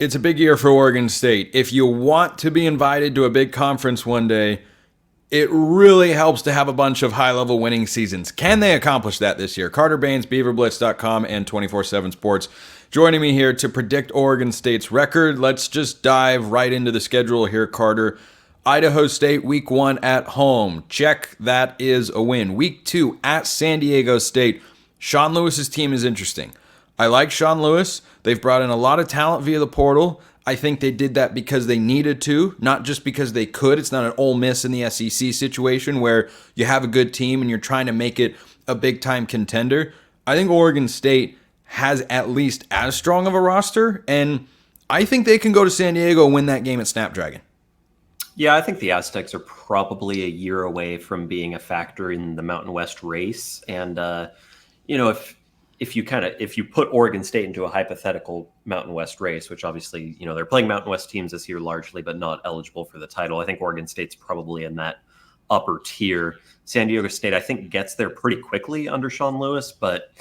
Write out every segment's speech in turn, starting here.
It's a big year for Oregon State. If you want to be invited to a big conference one day, it really helps to have a bunch of high-level winning seasons. Can they accomplish that this year? Carter Bahns, BeaverBlitz.com, and 24/7 Sports joining me here to predict Oregon State's record. Let's just dive right into the schedule here, Carter. Idaho State, week 1 at home. Check, that is a win. Week 2 at San Diego State. Sean Lewis's team is interesting. I like Sean Lewis. They've brought in a lot of talent via the portal. I think they did that because they needed to, not just because they could. It's not an Ole Miss in the SEC situation where you have a good team and you're trying to make it a big-time contender. I think Oregon State has at least as strong of a roster, and I think they can go to San Diego and win that game at Snapdragon. Yeah, I think the Aztecs are probably a year away from being a factor in the Mountain West race. And, if you put Oregon State into a hypothetical Mountain West race, which obviously, they're playing Mountain West teams this year largely, but not eligible for the title. I think Oregon State's probably in that upper tier. San Diego State, I think, gets there pretty quickly under Sean Lewis, but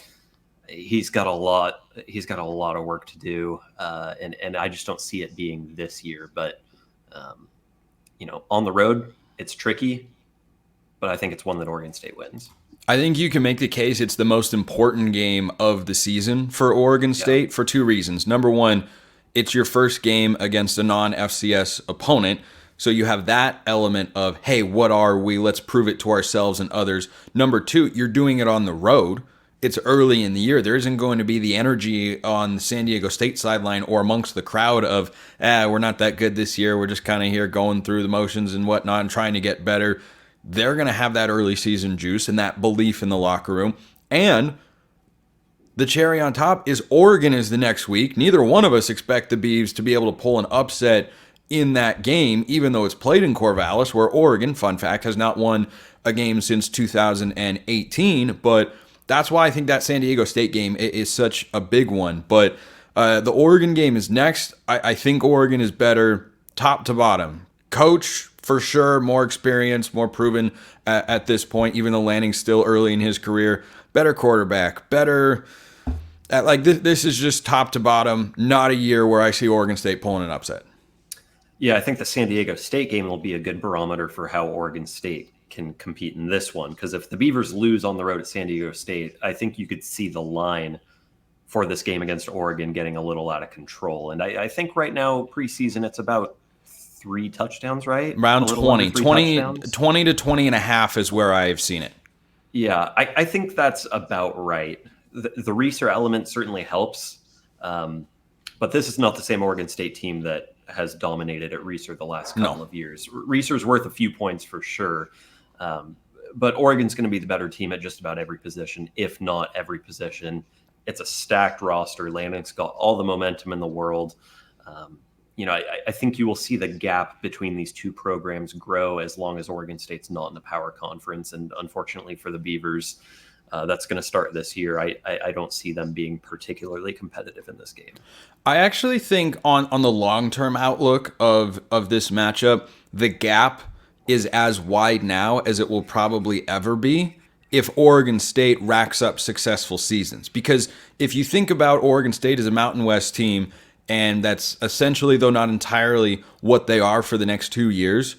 he's got a lot of work to do. And I just don't see it being this year, but on the road, it's tricky, but I think it's one that Oregon State wins. I think you can make the case it's the most important game of the season for Oregon State for two reasons. Number one, it's your first game against a non-FCS opponent, so you have that element of, hey, what are we? Let's prove it to ourselves and others. Number two, you're doing it on the road. It's early in the year. There isn't going to be the energy on the San Diego State sideline or amongst the crowd of, we're not that good this year. We're just kind of here going through the motions and whatnot and trying to get better. They're going to have that early season juice and that belief in the locker room. And the cherry on top is Oregon is the next week. Neither one of us expect the Beavs to be able to pull an upset in that game, even though it's played in Corvallis, where Oregon, fun fact, has not won a game since 2018. But that's why I think that San Diego State game is such a big one. But the Oregon game is next. I think Oregon is better top to bottom. Coach, for sure, more experience, more proven at this point, even though Lanning's still early in his career. Better quarterback, better. This is just top to bottom, not a year where I see Oregon State pulling an upset. Yeah, I think the San Diego State game will be a good barometer for how Oregon State can compete in this one. Because if the Beavers lose on the road at San Diego State, I think you could see the line for this game against Oregon getting a little out of control. And I think right now, preseason, it's about 3 touchdowns, right? Around 20 to 20 and a half is where I've seen it. Yeah, I think that's about right. The Reeser element certainly helps. But this is not the same Oregon State team that has dominated at Reeser the last couple of years. Reeser's worth a few points for sure. But Oregon's going to be the better team at just about every position, if not every position. It's a stacked roster. Lanning's got all the momentum in the world. I think you will see the gap between these two programs grow as long as Oregon State's not in the power conference. And unfortunately for the Beavers, that's going to start this year. I don't see them being particularly competitive in this game. I actually think on the long-term outlook of this matchup, the gap is as wide now as it will probably ever be if Oregon State racks up successful seasons. Because if you think about Oregon State as a Mountain West team, and that's essentially, though not entirely, what they are for the next 2 years,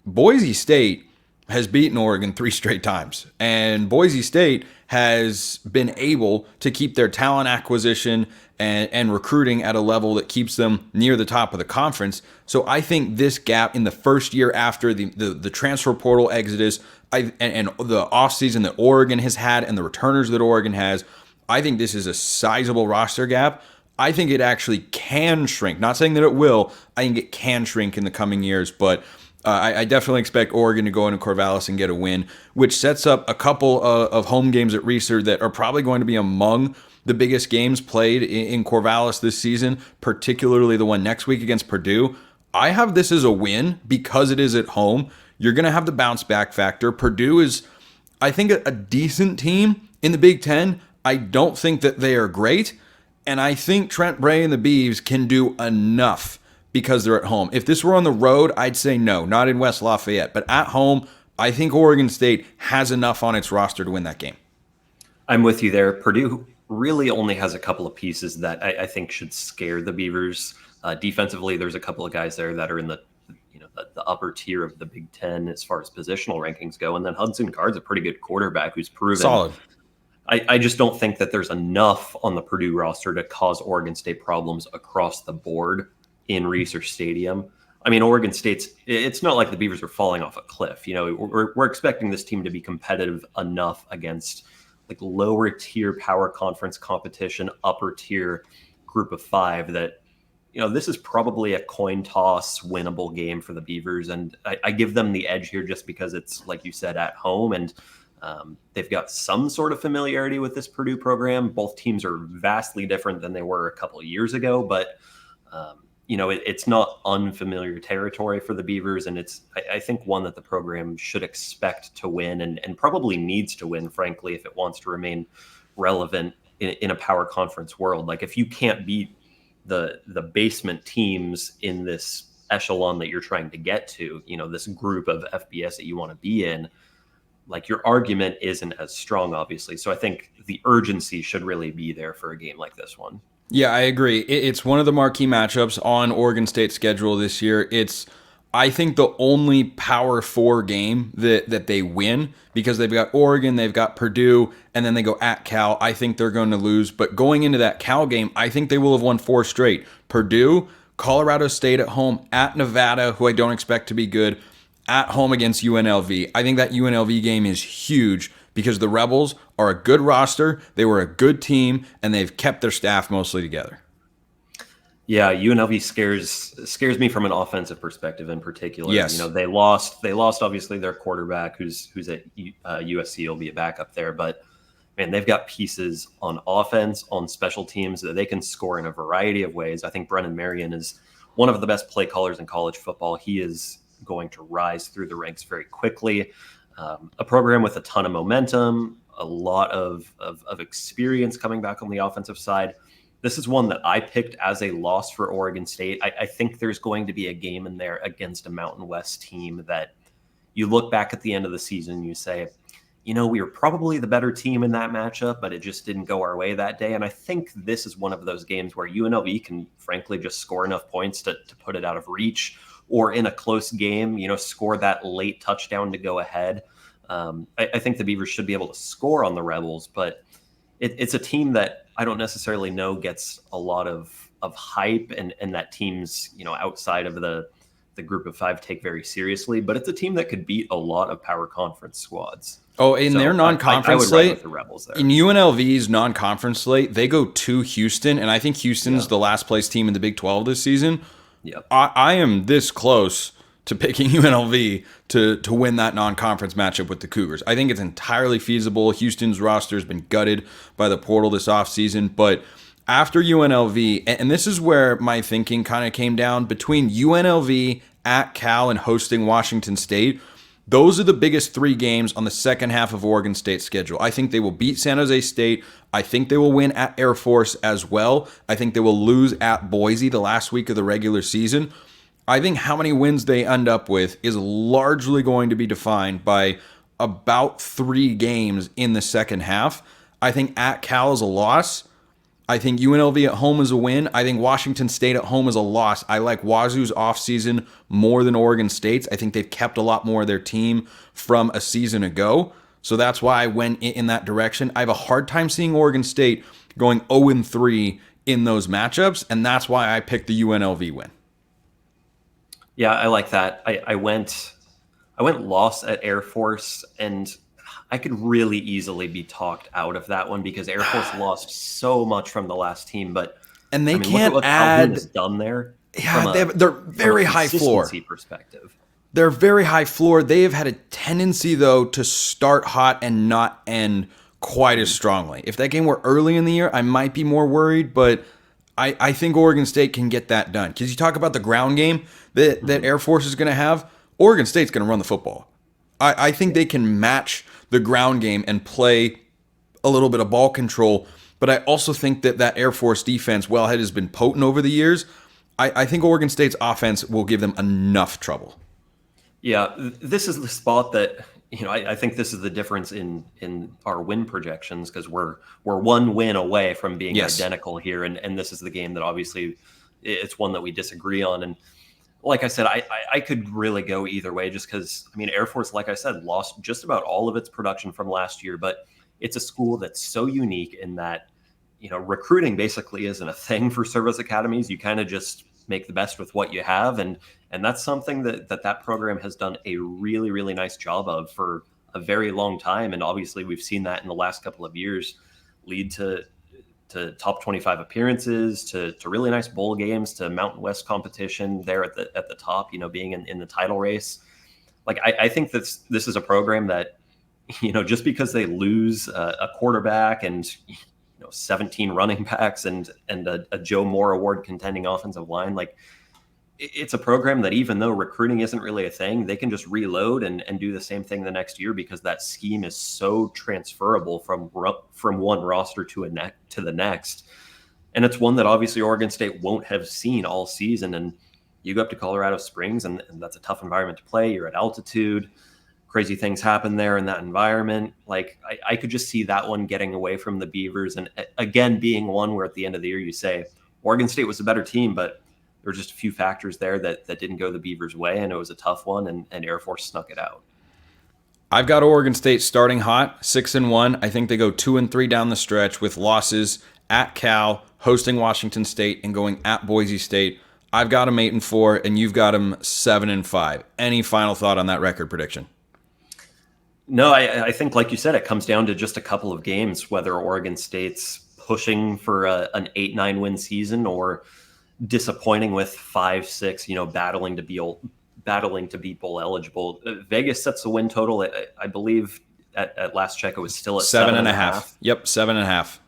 Boise State has beaten Oregon 3 straight times. And Boise State has been able to keep their talent acquisition and recruiting at a level that keeps them near the top of the conference. So I think this gap in the first year after the transfer portal exodus and the offseason that Oregon has had and the returners that Oregon has, I think this is a sizable roster gap. I think it actually can shrink. Not saying that it will. I think it can shrink in the coming years, but I definitely expect Oregon to go into Corvallis and get a win, which sets up a couple of home games at Reeser that are probably going to be among the biggest games played in Corvallis this season, particularly the one next week against Purdue. I have this as a win because it is at home. You're going to have the bounce back factor. Purdue is, I think, a decent team in the Big Ten. I don't think that they are great, and I think Trent Bray and the Beavs can do enough because they're at home. If this were on the road, I'd say no, not in West Lafayette. But at home, I think Oregon State has enough on its roster to win that game. I'm with you there. Purdue really only has a couple of pieces that I think should scare the Beavers. Defensively, there's a couple of guys there that are in the upper tier of the Big Ten as far as positional rankings go. And then Hudson Card's a pretty good quarterback who's proven. Solid. I just don't think that there's enough on the Purdue roster to cause Oregon State problems across the board in Research Stadium. I mean, Oregon State's, it's not like the Beavers are falling off a cliff. We're expecting this team to be competitive enough against like lower tier power conference competition, upper tier group of five that, this is probably a coin toss winnable game for the Beavers. And I give them the edge here just because it's, like you said, at home. And they've got some sort of familiarity with this Purdue program. Both teams are vastly different than they were a couple of years ago, but it's not unfamiliar territory for the Beavers. And it's, I think, one that the program should expect to win and probably needs to win, frankly, if it wants to remain relevant in a power conference world. Like if you can't beat the basement teams in this echelon that you're trying to get to, this group of FBS that you want to be in, like your argument isn't as strong, obviously. So I think the urgency should really be there for a game like this one. Yeah, I agree. It's one of the marquee matchups on Oregon State's schedule this year. It's, I think, the only Power 4 game that they win because they've got Oregon, they've got Purdue, and then they go at Cal. I think they're going to lose. But going into that Cal game, I think they will have won 4 straight. Purdue, Colorado State at home, at Nevada, who I don't expect to be good, at home against UNLV. I think that UNLV game is huge because the Rebels are a good roster, they were a good team, and they've kept their staff mostly together. Yeah, UNLV scares me from an offensive perspective in particular. Yes. They lost obviously their quarterback who's at USC, will be a backup there, but man, they've got pieces on offense, on special teams that they can score in a variety of ways. I think Brennan Marion is one of the best play callers in college football. He is going to rise through the ranks very quickly. A program with a ton of momentum, a lot of experience coming back on the offensive side. This is one that I picked as a loss for Oregon State. I think there's going to be a game in there against a Mountain West team that you look back at the end of the season and you say, we were probably the better team in that matchup, but it just didn't go our way that day. And I think this is one of those games where UNLV can frankly just score enough points to put it out of reach, or in a close game, score that late touchdown to go ahead. I think the Beavers should be able to score on the Rebels, but it's a team that I don't necessarily know gets a lot of hype and that teams, outside of the group of five take very seriously, but it's a team that could beat a lot of power conference squads. Oh, in their non-conference slate, the Rebels there. In UNLV's non-conference slate, they go to Houston, and I think Houston's the last place team in the Big 12 this season. Yep. I am this close to picking UNLV to win that non-conference matchup with the Cougars. I think it's entirely feasible. Houston's roster has been gutted by the portal this offseason, but after UNLV, and this is where my thinking kind of came down, between UNLV, at Cal, and hosting Washington State, those are the biggest 3 games on the second half of Oregon State's schedule. I think they will beat San Jose State. I think they will win at Air Force as well. I think they will lose at Boise the last week of the regular season. I think how many wins they end up with is largely going to be defined by about 3 games in the second half. I think at Cal is a loss. I think UNLV at home is a win. I think Washington State at home is a loss. I like Wazoo's offseason more than Oregon State's. I think they've kept a lot more of their team from a season ago. So that's why I went in that direction. I have a hard time seeing Oregon State going 0-3 in those matchups, and that's why I picked the UNLV win. Yeah, I like that. I went loss at Air Force, and I could really easily be talked out of that one because Air Force lost so much from the last team, and they look can't at what add. Calhoun has done there. Yeah, they're very high floor. Perspective. They're very high floor. They have had a tendency, though, to start hot and not end quite as strongly. If that game were early in the year, I might be more worried, but I think Oregon State can get that done. Because you talk about the ground game that Air Force is going to have, Oregon State's going to run the football. I think they can match the ground game and play a little bit of ball control, but I also think that Air Force defense, while it has been potent over the years, I think Oregon State's offense will give them enough trouble. Yeah, this is the spot that, I think this is the difference in our win projections, because we're 1 win away from being identical here, and this is the game that obviously it's one that we disagree on. And like I said, I could really go either way just because, I mean, Air Force, like I said, lost just about all of its production from last year, but it's a school that's so unique in that, recruiting basically isn't a thing for service academies. You kind of just make the best with what you have. And that's something that program has done a really, really nice job of for a very long time. And obviously we've seen that in the last couple of years lead to top 25 appearances, to really nice bowl games, to Mountain West competition there at the top, being in the title race. Like, I think this is a program that, just because they lose a quarterback and 17 running backs and a Joe Moore Award contending offensive line, like, it's a program that, even though recruiting isn't really a thing, they can just reload and do the same thing the next year because that scheme is so transferable from one roster to the next. And it's one that obviously Oregon State won't have seen all season. And you go up to Colorado Springs, and that's a tough environment to play. You're at altitude. Crazy things happen there in that environment. Like, I could just see that one getting away from the Beavers. And again, being one where at the end of the year you say Oregon State was a better team, but there were just a few factors there that didn't go the Beavers' way, and it was a tough one, and Air Force snuck it out. I've got Oregon State starting hot, 6-1. I think they go 2-3 down the stretch with losses at Cal, hosting Washington State, and going at Boise State. I've got them 8-4, and you've got them 7-5. Any final thought on that record prediction? No, I think, like you said, it comes down to just a couple of games, whether Oregon State's pushing for an 8-9 win season or disappointing with 5-6, battling to be bowl eligible. Vegas sets the win total. I believe at last check it was still at 7.5. Yep, 7.5.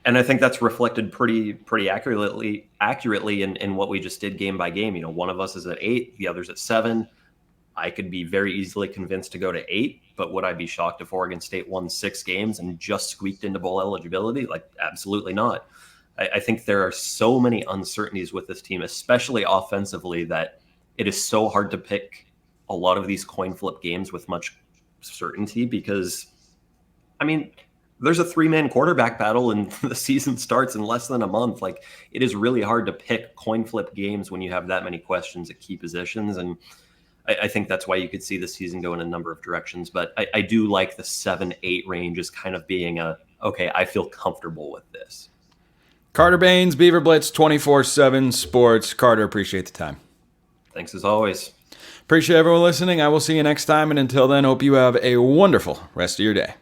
And I think that's reflected pretty accurately in what we just did game by game. One of us is at 8, the other's at 7. I could be very easily convinced to go to 8, but would I be shocked if Oregon State won 6 games and just squeaked into bowl eligibility? Like, absolutely not. I think there are so many uncertainties with this team, especially offensively, that it is so hard to pick a lot of these coin flip games with much certainty because, I mean, there's a 3-man quarterback battle and the season starts in less than a month. Like, it is really hard to pick coin flip games when you have that many questions at key positions. And I think that's why you could see the season go in a number of directions. But I do like the 7-8 range as kind of being okay, I feel comfortable with this. Carter Bahns, Beaver Blitz 24/7 Sports. Carter, appreciate the time. Thanks as always. Appreciate everyone listening. I will see you next time. And until then, hope you have a wonderful rest of your day.